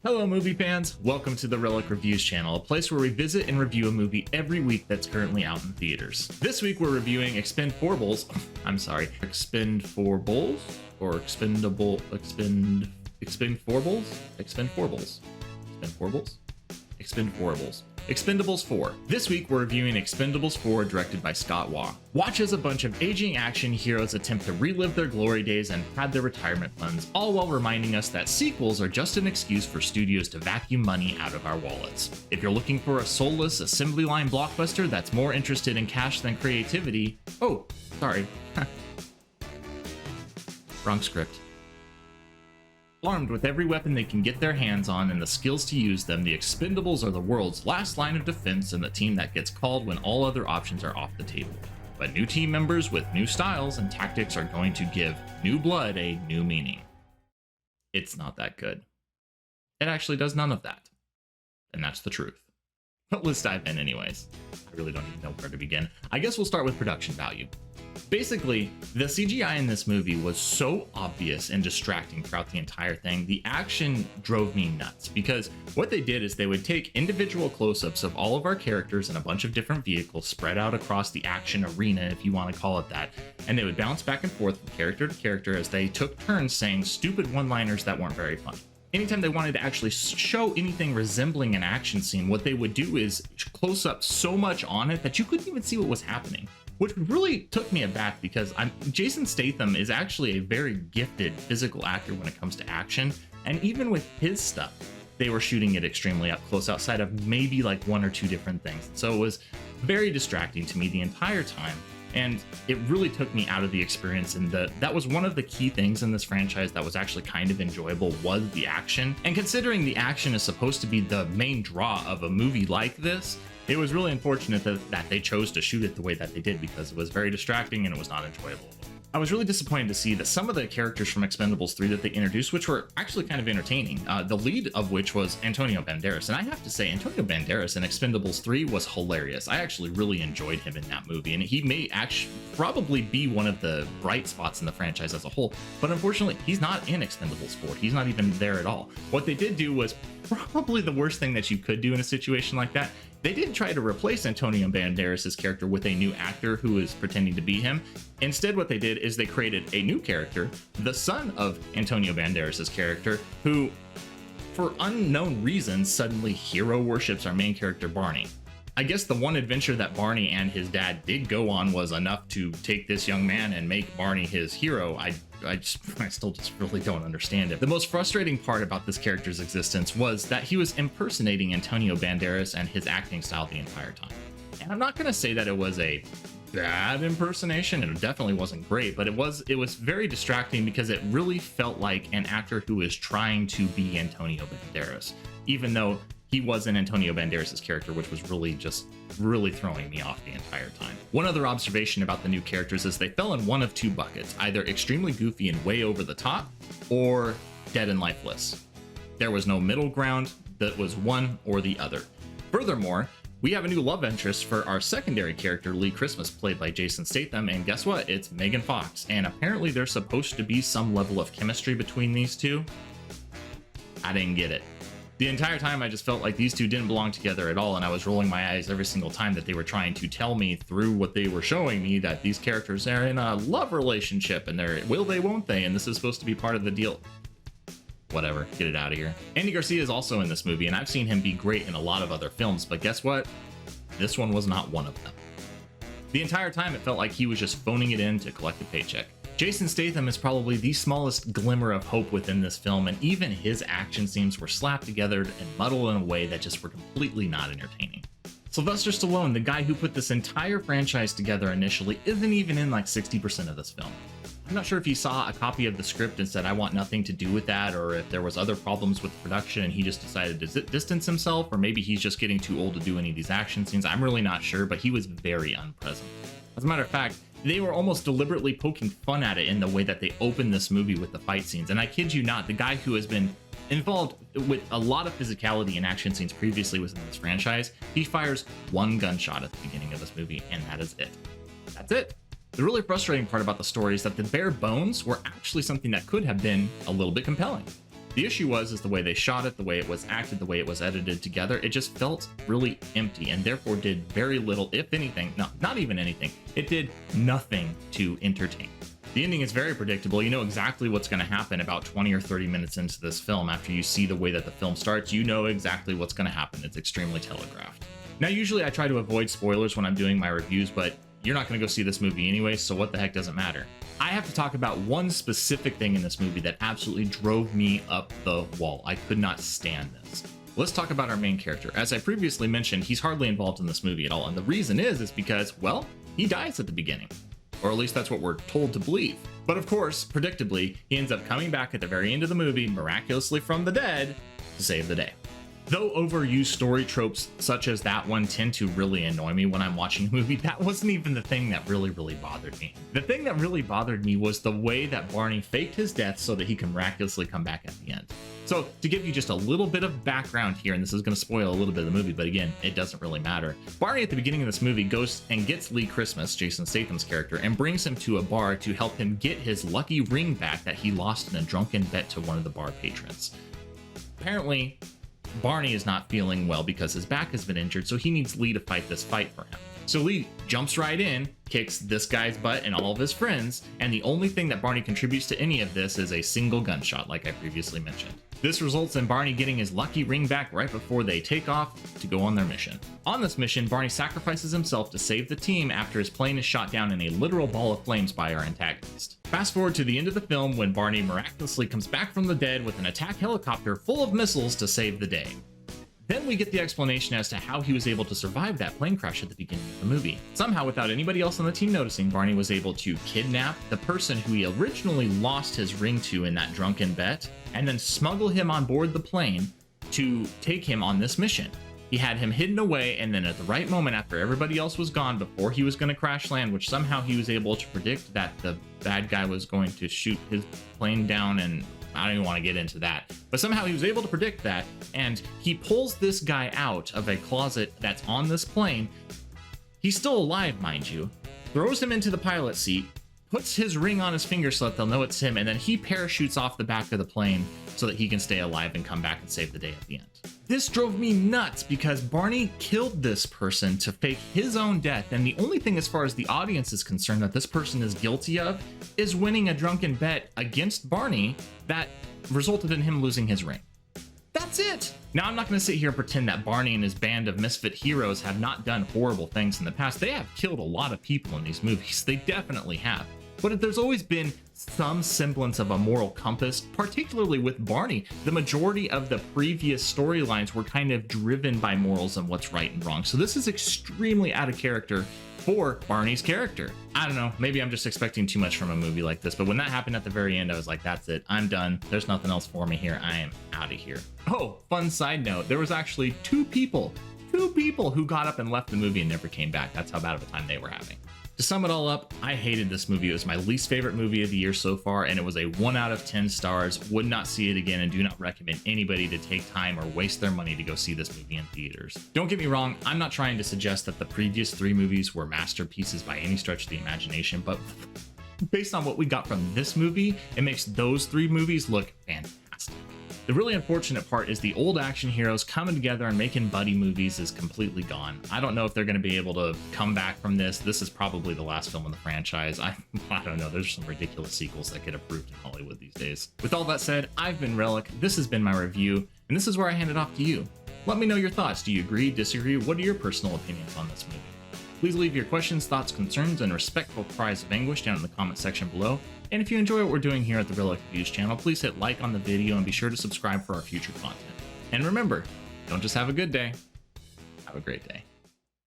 Hello movie fans, welcome to the Relic Reviews channel, a place where we visit and review a movie every week that's currently out in theaters. This week we're reviewing Expend4bles, Expend4bles, or Expend4bles? Expendables 4. This week we're reviewing Expendables 4, directed by Scott Waugh. Watch as a bunch of aging action heroes attempt to relive their glory days and pad their retirement funds, all while reminding us that sequels are just an excuse for studios to vacuum money out of our wallets. If you're looking for a soulless assembly line blockbuster that's more interested in cash than creativity... Oh, sorry. Wrong script. Armed with every weapon they can get their hands on and the skills to use them, the Expendables are the world's last line of defense and the team that gets called when all other options are off the table. But new team members with new styles and tactics are going to give new blood a new meaning. It's not that good. It actually does none of that. And that's the truth. But let's dive in anyways. I really don't even know where to begin. I guess we'll start with production value. Basically, the CGI in this movie was so obvious and distracting throughout the entire thing. The action drove me nuts because what they did is they would take individual close-ups of all of our characters in a bunch of different vehicles spread out across the action arena, if you want to call it that, and they would bounce back and forth from character to character as they took turns saying stupid one-liners that weren't very funny. Anytime they wanted to actually show anything resembling an action scene, what they would do is close up so much on it that you couldn't even see what was happening, which really took me aback because Jason Statham is actually a very gifted physical actor when it comes to action, and even with his stuff, they were shooting it extremely up close outside of maybe like one or two different things. So it was very distracting to me the entire time. And it really took me out of the experience, and that was one of the key things in this franchise that was actually kind of enjoyable, was the action. And considering the action is supposed to be the main draw of a movie like this, it was really unfortunate that they chose to shoot it the way that they did, because it was very distracting and it was not enjoyable. I was really disappointed to see that some of the characters from Expendables 3 that they introduced, which were actually kind of entertaining, the lead of which was Antonio Banderas. And I have to say, Antonio Banderas in Expendables 3 was hilarious. I actually really enjoyed him in that movie, and he may actually probably be one of the bright spots in the franchise as a whole. But unfortunately, he's not in Expendables 4. He's not even there at all. What they did do was probably the worst thing that you could do in a situation like that. They didn't try to replace Antonio Banderas' character with a new actor who is pretending to be him. Instead, what they did is they created a new character, the son of Antonio Banderas' character, who, for unknown reasons, suddenly hero worships our main character, Barney. I guess the one adventure that Barney and his dad did go on was enough to take this young man and make Barney his hero. I still just really don't understand it. The most frustrating part about this character's existence was that he was impersonating Antonio Banderas and his acting style the entire time. And I'm not going to say that it was a bad impersonation. It definitely wasn't great, but it was very distracting because it really felt like an actor who is trying to be Antonio Banderas, even though he wasn't Antonio Banderas' character, which was really throwing me off the entire time. One other observation about the new characters is they fell in one of two buckets, either extremely goofy and way over the top, or dead and lifeless. There was no middle ground, that was one or the other. Furthermore, we have a new love interest for our secondary character, Lee Christmas, played by Jason Statham, and guess what? It's Megan Fox, and apparently there's supposed to be some level of chemistry between these two. I didn't get it. The entire time I just felt like these two didn't belong together at all, and I was rolling my eyes every single time that they were trying to tell me through what they were showing me that these characters are in a love relationship, and they're will they, won't they, and this is supposed to be part of the deal. Whatever, get it out of here. Andy Garcia is also in this movie, and I've seen him be great in a lot of other films, but guess what? This one was not one of them. The entire time it felt like he was just phoning it in to collect a paycheck. Jason Statham is probably the smallest glimmer of hope within this film, and even his action scenes were slapped together and muddled in a way that just were completely not entertaining. Sylvester Stallone, the guy who put this entire franchise together initially, isn't even in like 60% of this film. I'm not sure if he saw a copy of the script and said, I want nothing to do with that, or if there was other problems with production and he just decided to distance himself, or maybe he's just getting too old to do any of these action scenes. I'm really not sure, but he was very unpresent. As a matter of fact, they were almost deliberately poking fun at it in the way that they opened this movie with the fight scenes. And I kid you not, the guy who has been involved with a lot of physicality and action scenes previously within this franchise, he fires one gunshot at the beginning of this movie, and that is it. That's it. The really frustrating part about the story is that the bare bones were actually something that could have been a little bit compelling. The issue is the way they shot it, the way it was acted, the way it was edited together. It just felt really empty and therefore did very little, if anything, no, not even anything. It did nothing to entertain. The ending is very predictable. You know exactly what's going to happen about 20 or 30 minutes into this film. After you see the way that the film starts, you know exactly what's going to happen. It's extremely telegraphed. Now, usually I try to avoid spoilers when I'm doing my reviews, but you're not going to go see this movie anyway, so what the heck does it matter? I have to talk about one specific thing in this movie that absolutely drove me up the wall. I could not stand this. Let's talk about our main character. As I previously mentioned, he's hardly involved in this movie at all, and the reason is because, well, he dies at the beginning. Or at least that's what we're told to believe. But of course, predictably, he ends up coming back at the very end of the movie, miraculously from the dead, to save the day. Though overused story tropes such as that one tend to really annoy me when I'm watching a movie, that wasn't even the thing that really bothered me. The thing that really bothered me was the way that Barney faked his death so that he can miraculously come back at the end. So to give you just a little bit of background here, and this is going to spoil a little bit of the movie, but again, it doesn't really matter. Barney at the beginning of this movie goes and gets Lee Christmas, Jason Statham's character, and brings him to a bar to help him get his lucky ring back that he lost in a drunken bet to one of the bar patrons. Apparently, Barney is not feeling well because his back has been injured, so he needs Lee to fight this fight for him. So Lee jumps right in, kicks this guy's butt and all of his friends, and the only thing that Barney contributes to any of this is a single gunshot, like I previously mentioned. This results in Barney getting his lucky ring back right before they take off to go on their mission. On this mission, Barney sacrifices himself to save the team after his plane is shot down in a literal ball of flames by our antagonist. Fast forward to the end of the film when Barney miraculously comes back from the dead with an attack helicopter full of missiles to save the day. Then we get the explanation as to how he was able to survive that plane crash at the beginning of the movie. Somehow, without anybody else on the team noticing, Barney was able to kidnap the person who he originally lost his ring to in that drunken bet, and then smuggle him on board the plane to take him on this mission. He had him hidden away, and then at the right moment after everybody else was gone, before he was going to crash land, which somehow he was able to predict that the bad guy was going to shoot his plane down, and I don't even want to get into that. But somehow he was able to predict that, and he pulls this guy out of a closet that's on this plane. He's still alive, mind you. Throws him into the pilot seat, puts his ring on his finger so that they'll know it's him, and then he parachutes off the back of the plane so that he can stay alive and come back and save the day at the end. This drove me nuts because Barney killed this person to fake his own death, and the only thing as far as the audience is concerned that this person is guilty of is winning a drunken bet against Barney that resulted in him losing his ring. That's it! Now, I'm not going to sit here and pretend that Barney and his band of misfit heroes have not done horrible things in the past. They have killed a lot of people in these movies. They definitely have. But there's always been some semblance of a moral compass, particularly with Barney. The majority of the previous storylines were kind of driven by morals and what's right and wrong. So this is extremely out of character for Barney's character. I don't know, maybe I'm just expecting too much from a movie like this, but when that happened at the very end, I was like, that's it, I'm done. There's nothing else for me here. I am out of here. Oh, fun side note, there was actually two people who got up and left the movie and never came back. That's how bad of a time they were having. To sum it all up, I hated this movie. It was my least favorite movie of the year so far, and it was a 1 out of 10 stars. Would not see it again and do not recommend anybody to take time or waste their money to go see this movie in theaters. Don't get me wrong, I'm not trying to suggest that the previous 3 movies were masterpieces by any stretch of the imagination, but based on what we got from this movie, it makes those 3 movies look fantastic. The really unfortunate part is the old action heroes coming together and making buddy movies is completely gone. I don't know if they're going to be able to come back from this. This is probably the last film in the franchise. I don't know. There's some ridiculous sequels that get approved in Hollywood these days. With all that said, I've been Relic. This has been my review, and this is where I hand it off to you. Let me know your thoughts. Do you agree, disagree? What are your personal opinions on this movie? Please leave your questions, thoughts, concerns, and respectful cries of anguish down in the comment section below. And if you enjoy what we're doing here at the Relic Reviews channel, please hit like on the video and be sure to subscribe for our future content. And remember, don't just have a good day, have a great day.